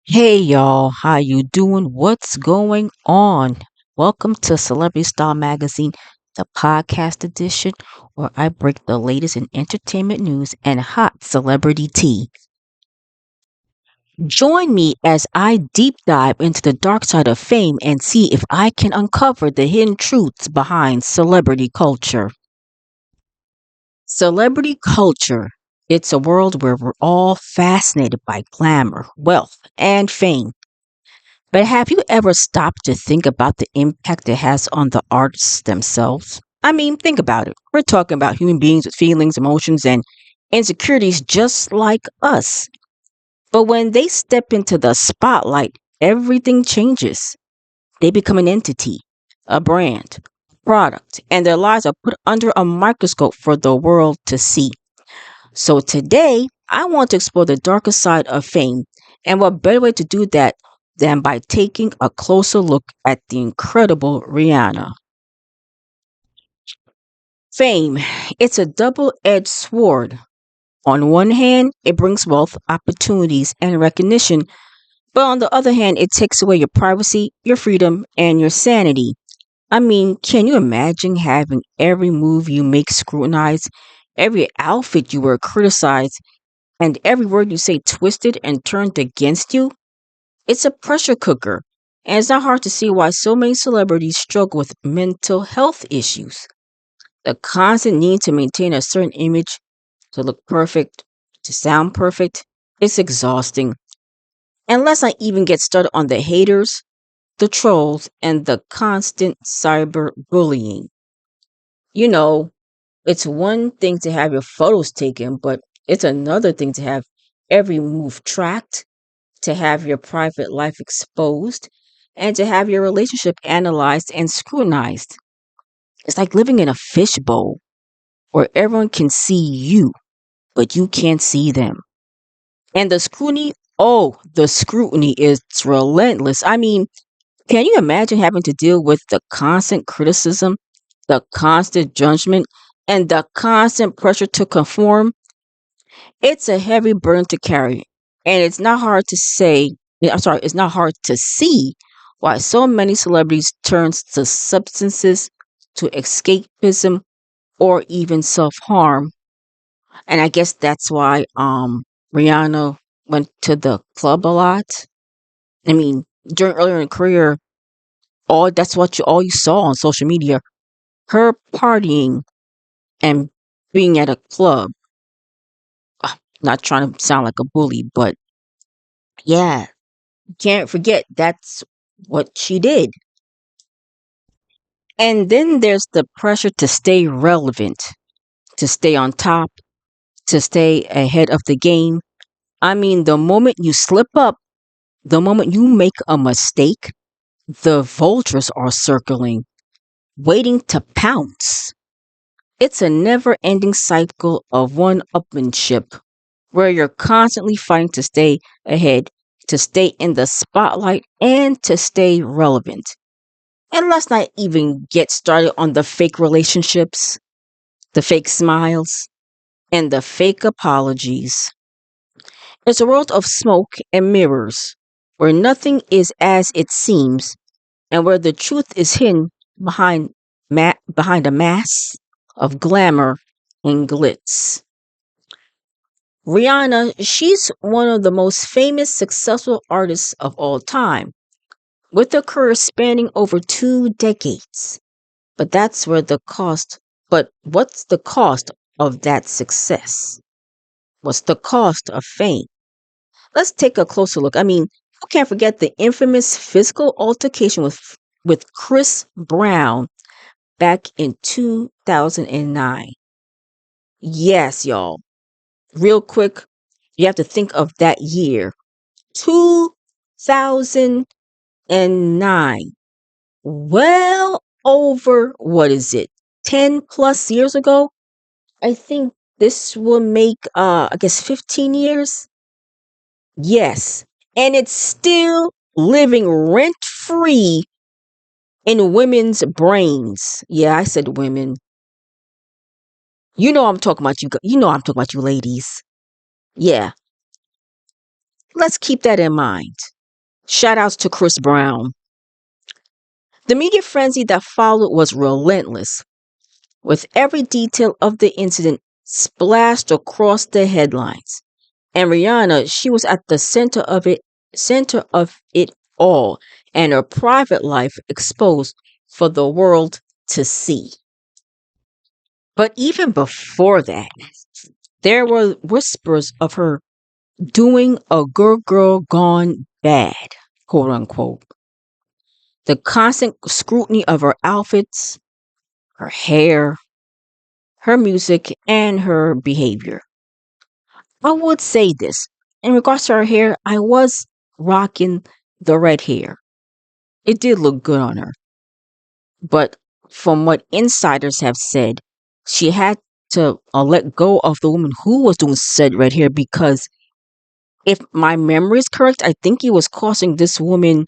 Hey y'all, how you doing? What's going on? Welcome to Celebrity Style Magazine, the podcast edition, where I break the latest in entertainment news and hot celebrity tea. Join me as I deep dive into the dark side of fame and see if I can uncover the hidden truths behind celebrity culture. Celebrity culture. It's a world where we're all fascinated by glamour, wealth, and fame. But have you ever stopped to think about the impact it has on the artists themselves? I mean, think about it. We're talking about human beings with feelings, emotions, and insecurities just like us. But when they step into the spotlight, everything changes. They become an entity, a brand, product, and their lives are put under a microscope for the world to see. So today, I want to explore the darker side of fame, and what better way to do that than by taking a closer look at the incredible Rihanna. Fame, it's a double-edged sword. On one hand, it brings wealth, opportunities, and recognition, but on the other hand, it takes away your privacy, your freedom, and your sanity. I mean, can you imagine having every move you make scrutinized, every outfit you wear criticized, and every word you say twisted and turned against you? It's a pressure cooker, and it's not hard to see why so many celebrities struggle with mental health issues. The constant need to maintain a certain image, to look perfect, to sound perfect, it's exhausting. And let's not even get started on the haters, the trolls, and the constant cyberbullying. You know, it's one thing to have your photos taken, but it's another thing to have every move tracked, to have your private life exposed, and to have your relationship analyzed and scrutinized. It's like living in a fishbowl where everyone can see you, but you can't see them. And the scrutiny, oh, the scrutiny is relentless. I mean, can you imagine having to deal with the constant criticism, the constant judgment, and the constant pressure to conform? It's a heavy burden to carry, and it's not hard to say, I'm sorry, it's not hard to see why so many celebrities turn to substances, to escapism, or even self-harm. And I guess that's why Rihanna went to the club a lot. I mean, during earlier in her career, all you saw on social media, her partying and being at a club. Not trying to sound like a bully, but yeah, can't forget that's what she did. And then there's the pressure to stay relevant, to stay on top, to stay ahead of the game. I mean, the moment you slip up, the moment you make a mistake, the vultures are circling, waiting to pounce. It's a never ending cycle of one upmanship where you're constantly fighting to stay ahead, to stay in the spotlight, and to stay relevant. And let's not even get started on the fake relationships, the fake smiles, and the fake apologies. It's a world of smoke and mirrors, where nothing is as it seems, and where the truth is hidden behind behind a mask of glamour and glitz. Rihanna, she's one of the most famous, successful artists of all time, with a career spanning over 2 decades. But that's where the cost, but what's the cost of that success? What's the cost of fame? Let's take a closer look. I mean, who can't forget the infamous physical altercation with Chris Brown back in 2009? Yes, y'all. Real quick, you have to think of that year. 2009. Well over, what is it, 10 plus years ago? I think this will make, I guess, 15 years. Yes. And it's still living rent free in women's brains. Yeah, I said women. You know I'm talking about you. You know I'm talking about you ladies. Yeah. Let's keep that in mind. Shout outs to Chris Brown. The media frenzy that followed was relentless, with every detail of the incident splashed across the headlines. And Rihanna, she was at the center of it all, and her private life exposed for the world to see. But even before that, there were whispers of her doing a good girl gone bad, quote unquote. The constant scrutiny of her outfits, her hair, her music, and her behavior. I would say this. In regards to her hair, I was rocking the red hair. It did look good on her. But from what insiders have said, she had to let go of the woman who was doing said red hair because if my memory is correct, I think it was costing this woman,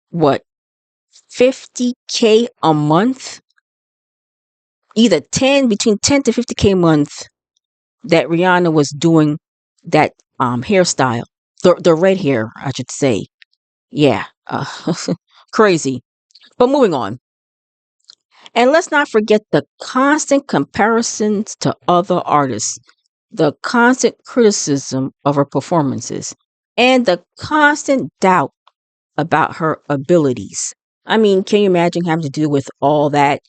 what, 50K a month? Either between 10 to 50K a month that Rihanna was doing that hairstyle. The red hair, I should say. Yeah, crazy. But moving on. And let's not forget the constant comparisons to other artists, the constant criticism of her performances, and the constant doubt about her abilities. I mean, can you imagine having to deal with all that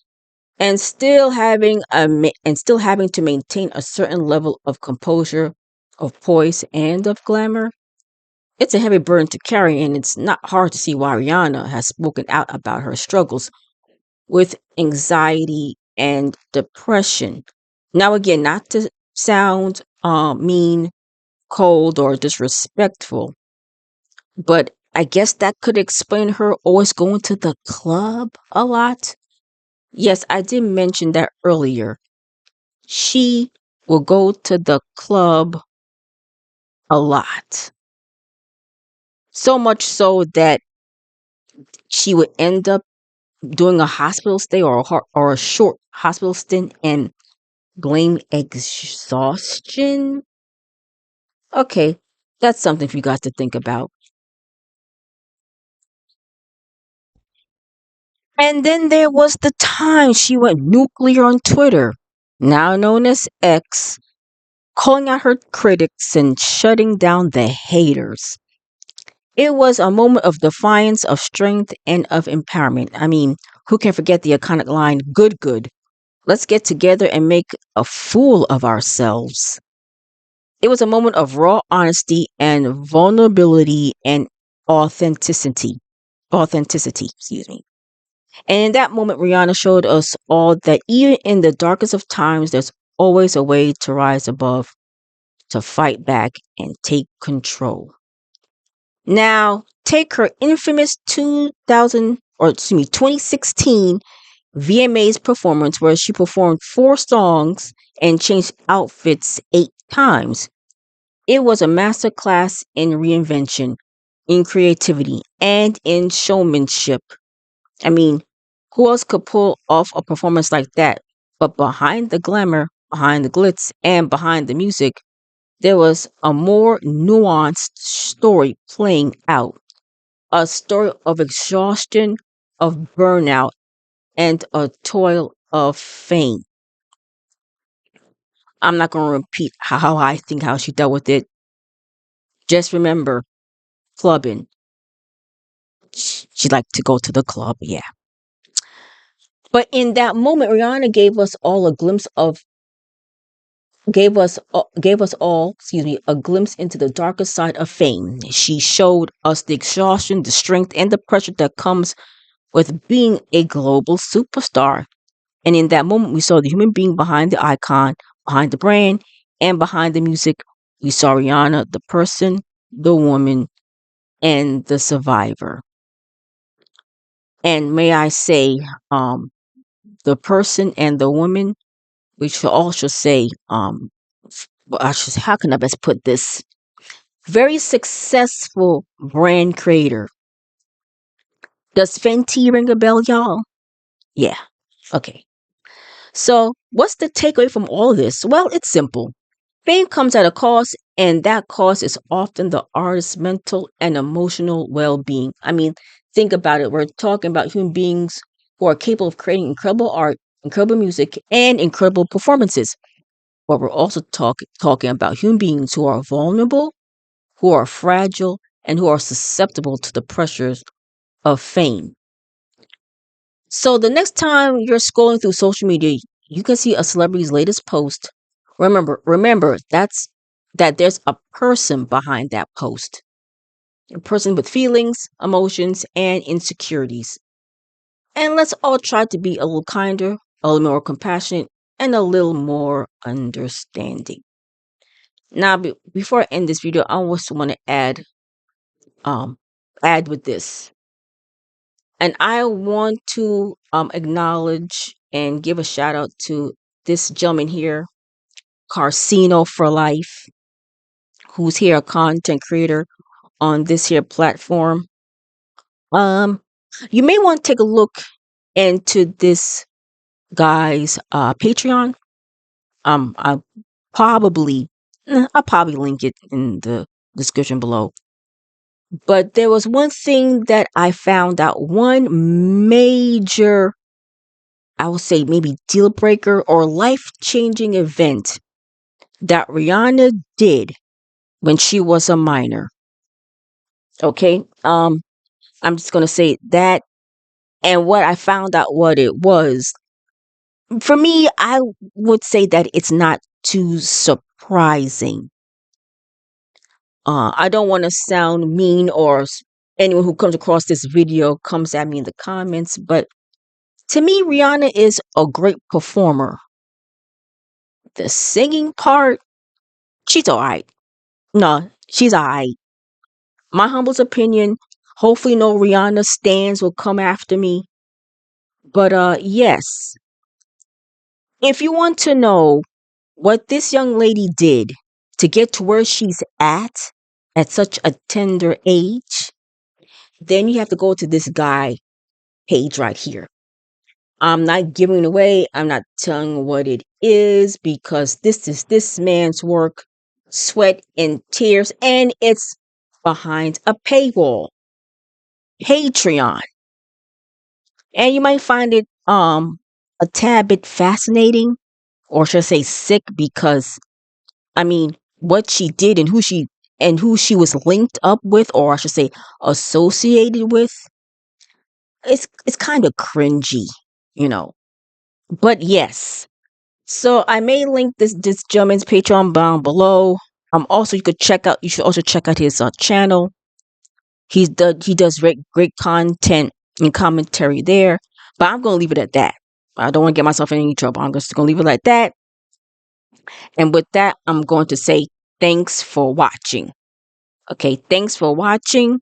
and still having to maintain a certain level of composure, of poise, and of glamour? It's a heavy burden to carry, and it's not hard to see why Rihanna has spoken out about her struggles with anxiety and depression. Now, again, not to sound mean, cold, or disrespectful, but I guess that could explain her always going to the club a lot. Yes, I did mention that earlier. She will go to the club a lot. So much so that she would end up doing a hospital stay or a short hospital stint and blame exhaustion. Okay, that's something for you guys to think about. And then there was the time she went nuclear on Twitter, now known as X, calling out her critics and shutting down the haters. It was a moment of defiance, of strength, and of empowerment. I mean, who can forget the iconic line, good, good. Let's get together and make a fool of ourselves. It was a moment of raw honesty and vulnerability and authenticity. Authenticity, excuse me. And in that moment, Rihanna showed us all that even in the darkest of times, there's always a way to rise above, to fight back, and take control. Now, take her infamous 2016 VMAs performance where she performed 4 songs and changed outfits 8 times. It was a masterclass in reinvention, in creativity, and in showmanship. I mean, who else could pull off a performance like that? But behind the glamour, behind the glitz, and behind the music, there was a more nuanced story playing out. A story of exhaustion, of burnout, and a toil of fame. I'm not going to repeat how I think how she dealt with it. Just remember, clubbing. She liked to go to the club, yeah. But in that moment, Rihanna gave us all a glimpse of gave us all, excuse me, a glimpse into the darker side of fame. She showed us the exhaustion, the strength, and the pressure that comes with being a global superstar. And in that moment, we saw the human being behind the icon, behind the brand, and behind the music. We saw Rihanna, the person, the woman, and the survivor. And may I say, the person and the woman, we should also say, how can I best put this? Very successful brand creator. Does Fenty ring a bell, y'all? Yeah. Okay. So, what's the takeaway from all of this? Well, it's simple. Fame comes at a cost, and that cost is often the artist's mental and emotional well-being. I mean, think about it. We're talking about human beings who are capable of creating incredible art, incredible music, and incredible performances. But we're also talking about human beings who are vulnerable, who are fragile, and who are susceptible to the pressures of fame. So the next time you're scrolling through social media, you can see a celebrity's latest post. Remember that there's a person behind that post. A person with feelings, emotions, and insecurities. And let's all try to be a little kinder, a little more compassionate, and a little more understanding. Now, before I end this video, I also want to add with this. And I want to acknowledge and give a shout out to this gentleman here, 𝐾𝐨𝐧'𝐭 for life, who's here a content creator on this here platform. You may want to take a look into this guy's Patreon. I'll probably link it in the description below. But there was one thing that I found out, one major, I would say maybe deal breaker or life-changing event that Rihanna did when she was a minor. Okay? I'm just gonna say that, and what I found out what it was. For me, I would say that it's not too surprising. I don't want to sound mean, or anyone who comes across this video comes at me in the comments, but to me, Rihanna is a great performer. The singing part, she's alright. No, she's alright. My humble opinion, hopefully no Rihanna stans will come after me. But yes, if you want to know what this young lady did to get to where she's at such a tender age, then you have to go to this guy page right here. I'm not giving it away. I'm not telling what it is, because this is this man's work, sweat and tears, and it's behind a paywall. Patreon. And you might find it a tad bit fascinating, or should I say sick, because I mean what she did and who she was linked up with, or I should say associated with, it's kind of cringy, you know. But yes. So I may link this gentleman's Patreon down below. Also you should also check out his channel. He does great content and commentary there. But I'm gonna leave it at that. I don't want to get myself in any trouble. I'm just gonna leave it like that. And with that, I'm going to say thanks for watching. Okay, thanks for watching.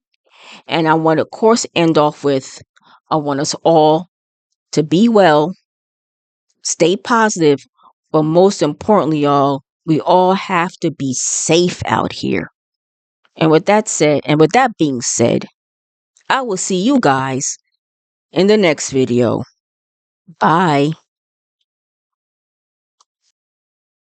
And I want to, of course, end off with, I want us all to be well, stay positive, but most importantly, y'all, we all have to be safe out here. And with that being said, I will see you guys in the next video. Bye.